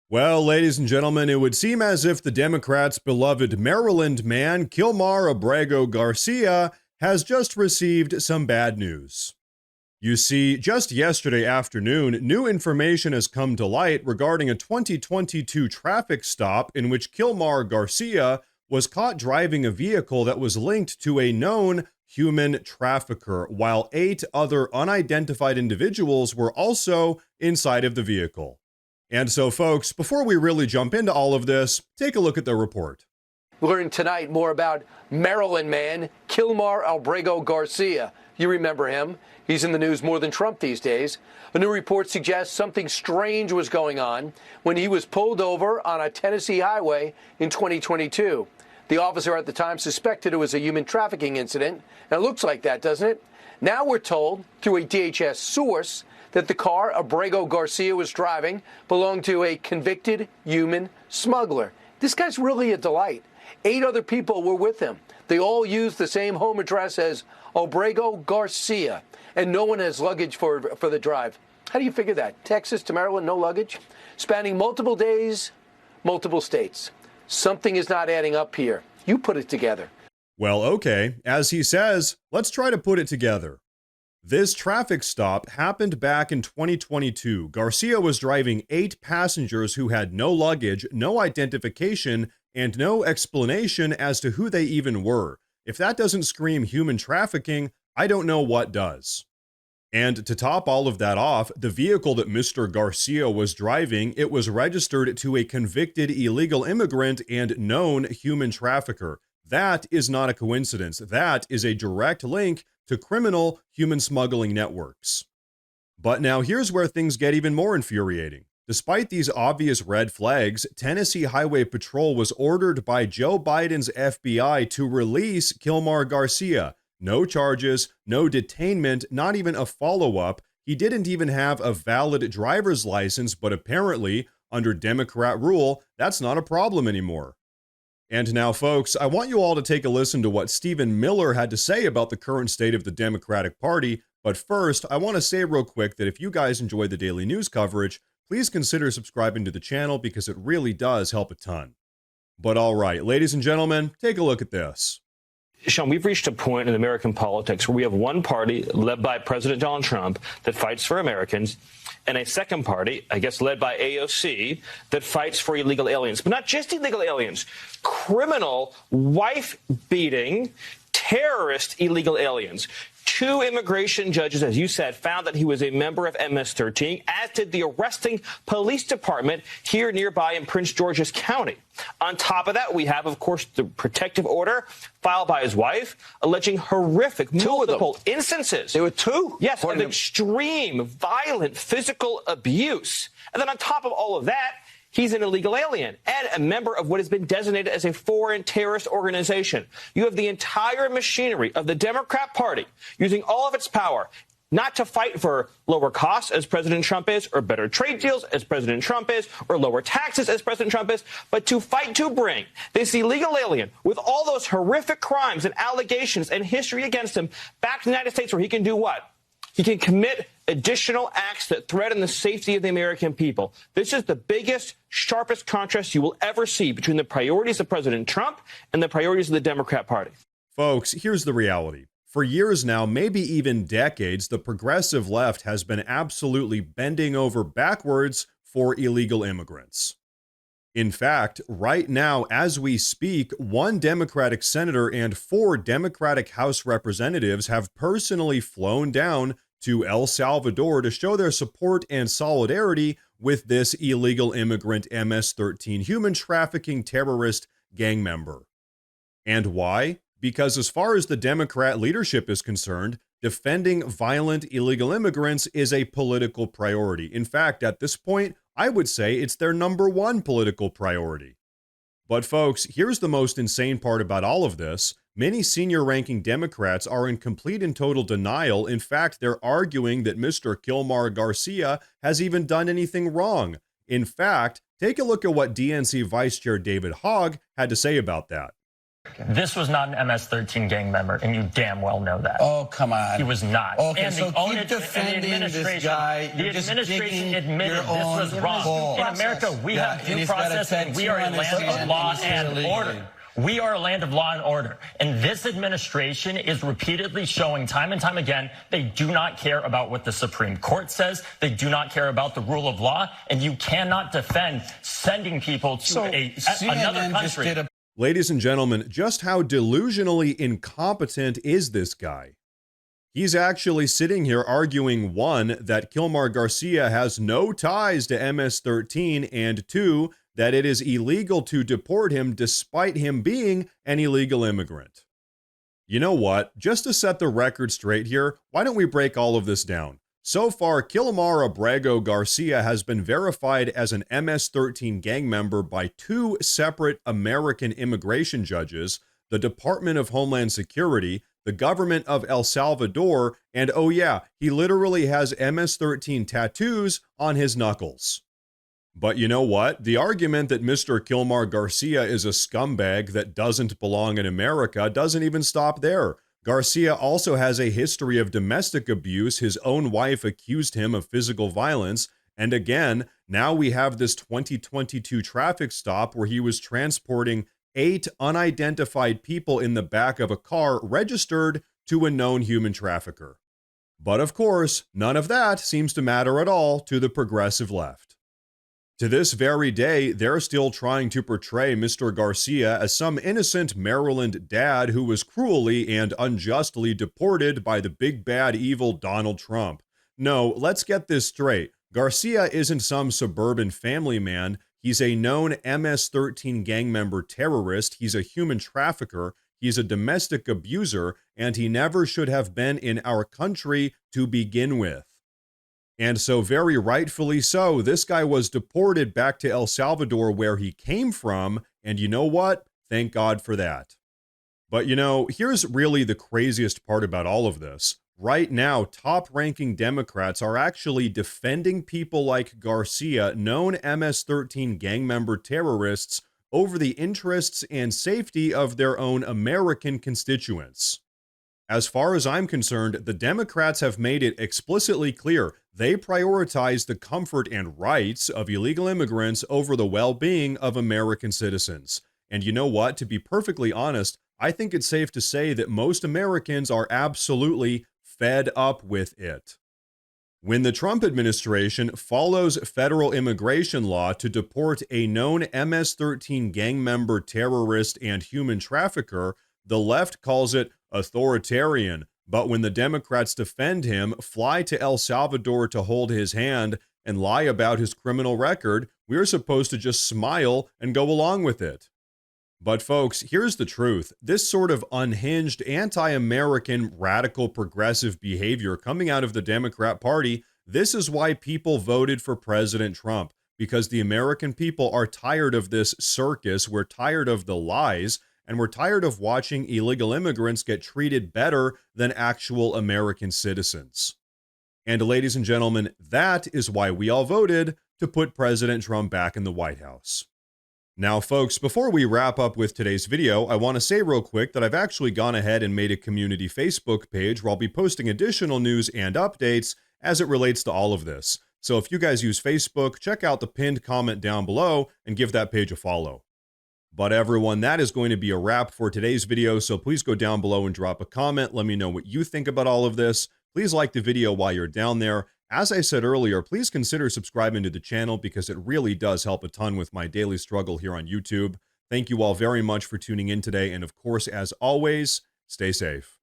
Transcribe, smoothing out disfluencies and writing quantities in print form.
Well, ladies and gentlemen, it would seem as if the Democrats' beloved Maryland man, Kilmar Garcia, has just received some bad news. You see, just yesterday afternoon, new information has come to light regarding a 2022 traffic stop in which Kilmar Garcia was caught driving a vehicle that was linked to a known human trafficker, while 8 other unidentified individuals were also inside of the vehicle. And so, folks, before we really jump into all of this, take a look at the report. We learned tonight more about Maryland man Kilmar Garcia. You remember him. He's in the news more than Trump these days. A new report suggests something strange was going on when he was pulled over on a Tennessee highway in 2022. The officer at the time suspected it was a human trafficking incident. And it looks like that, doesn't it? Now we're told through a DHS source that the car Garcia was driving belonged to a convicted human smuggler. This guy's really a delight. 8 other people were with him. They all used the same home address as Garcia, and no one has luggage for the drive. How do you figure that? Texas to Maryland, no luggage? Spanning multiple days, multiple states. Something is not adding up here. You put it together. Well, okay, as he says, let's try to put it together. This traffic stop happened back in 2022. Garcia was driving 8 passengers who had no luggage, no identification, and no explanation as to who they even were. If that doesn't scream human trafficking, I don't know what does. And to top all of that off, the vehicle that Mr. Garcia was driving, it was registered to a convicted illegal immigrant and known human trafficker. That is not a coincidence. That is a direct link to criminal human smuggling networks. But now here's where things get even more infuriating. Despite these obvious red flags, Tennessee Highway Patrol was ordered by Joe Biden's FBI to release Kilmar Garcia. No charges, no detainment, not even a follow-up. He didn't even have a valid driver's license, but apparently, under Democrat rule, that's not a problem anymore. And now, folks, I want you all to take a listen to what Stephen Miller had to say about the current state of the Democratic Party. But first, I want to say real quick that if you guys enjoy the daily news coverage, please consider subscribing to the channel because it really does help a ton. But all right, ladies and gentlemen, take a look at this. Sean, we've reached a point in American politics where we have one party led by President Donald Trump that fights for Americans, and a second party, I guess led by AOC, that fights for illegal aliens. But not just illegal aliens, criminal, wife-beating, terrorist illegal aliens. 2 immigration judges, as you said, found that he was a member of MS-13, as did the arresting police department here nearby in Prince George's County. On top of that, we have, of course, the protective order filed by his wife, alleging horrific, multiple instances. There were 2? Yes, of extreme, violent, physical abuse. And then on top of all of that, he's an illegal alien and a member of what has been designated as a foreign terrorist organization. You have the entire machinery of the Democrat Party using all of its power not to fight for lower costs, as President Trump is, or better trade deals, as President Trump is, or lower taxes, as President Trump is, but to fight to bring this illegal alien with all those horrific crimes and allegations and history against him back to the United States, where he can do what? He can commit additional acts that threaten the safety of the American people. This is the biggest, sharpest contrast you will ever see between the priorities of President Trump and the priorities of the Democrat Party. Folks, here's the reality. For years now, maybe even decades, the progressive left has been absolutely bending over backwards for illegal immigrants. In fact, right now, as we speak, 1 Democratic senator and 4 Democratic House representatives have personally flown down to El Salvador to show their support and solidarity with this illegal immigrant MS-13 human trafficking terrorist gang member. And why? Because as far as the Democrat leadership is concerned, defending violent illegal immigrants is a political priority. In fact, at this point, I would say it's their number 1 political priority. But folks, here's the most insane part about all of this. Many senior-ranking Democrats are in complete and total denial. In fact, they're arguing that Mr. Kilmar Garcia has even done anything wrong. In fact, take a look at what DNC Vice Chair David Hogg had to say about that. This was not an MS-13 gang member, and you damn well know that. Oh, come on. He was not. Okay, and so the keep defending this guy. The administration admitted this was wrong. In America, we have due process, and we are a land of law and order. We are a land of law and order. And this administration is repeatedly showing time and time again they do not care about what the Supreme Court says. They do not care about the rule of law. And you cannot defend sending people to another country. Ladies and gentlemen, just how delusionally incompetent is this guy? He's actually sitting here arguing, one, that Kilmar Garcia has no ties to MS-13, and two, that it is illegal to deport him despite him being an illegal immigrant. You know what? Just to set the record straight here, why don't we break all of this down? So far, Kilmar Garcia has been verified as an MS-13 gang member by two separate American immigration judges, the Department of Homeland Security, the government of El Salvador, and oh yeah, he literally has MS-13 tattoos on his knuckles. But you know what? The argument that Mr. Kilmar Garcia is a scumbag that doesn't belong in America doesn't even stop there. Garcia also has a history of domestic abuse. His own wife accused him of physical violence. And again, now we have this 2022 traffic stop where he was transporting 8 unidentified people in the back of a car registered to a known human trafficker. But of course, none of that seems to matter at all to the progressive left. To this very day, they're still trying to portray Mr. Garcia as some innocent Maryland dad who was cruelly and unjustly deported by the big bad evil Donald Trump. No, let's get this straight. Garcia isn't some suburban family man. He's a known MS-13 gang member terrorist. He's a human trafficker. He's a domestic abuser, and he never should have been in our country to begin with. And so very rightfully so, this guy was deported back to El Salvador where he came from, and you know what? Thank God for that. But you know, here's really the craziest part about all of this. Right now, top-ranking Democrats are actually defending people like Garcia, known MS-13 gang member terrorists, over the interests and safety of their own American constituents. As far as I'm concerned, the Democrats have made it explicitly clear they prioritize the comfort and rights of illegal immigrants over the well-being of American citizens. And you know what? To be perfectly honest, I think it's safe to say that most Americans are absolutely fed up with it. When the Trump administration follows federal immigration law to deport a known MS-13 gang member terrorist and human trafficker, the left calls it authoritarian, but when the Democrats defend him, fly to El Salvador to hold his hand, and lie about his criminal record, we're supposed to just smile and go along with it. But folks, here's the truth. This sort of unhinged, anti-American, radical progressive behavior coming out of the Democrat Party, this is why people voted for President Trump, because the American people are tired of this circus, we're tired of the lies, and we're tired of watching illegal immigrants get treated better than actual American citizens. And ladies and gentlemen, that is why we all voted to put President Trump back in the White House. Now, folks, before we wrap up with today's video, I want to say real quick that I've actually gone ahead and made a community Facebook page where I'll be posting additional news and updates as it relates to all of this. So if you guys use Facebook, check out the pinned comment down below and give that page a follow. But everyone, that is going to be a wrap for today's video, so please go down below and drop a comment. Let me know what you think about all of this. Please like the video while you're down there. As I said earlier, please consider subscribing to the channel because it really does help a ton with my daily struggle here on YouTube. Thank you all very much for tuning in today, and of course, as always, stay safe.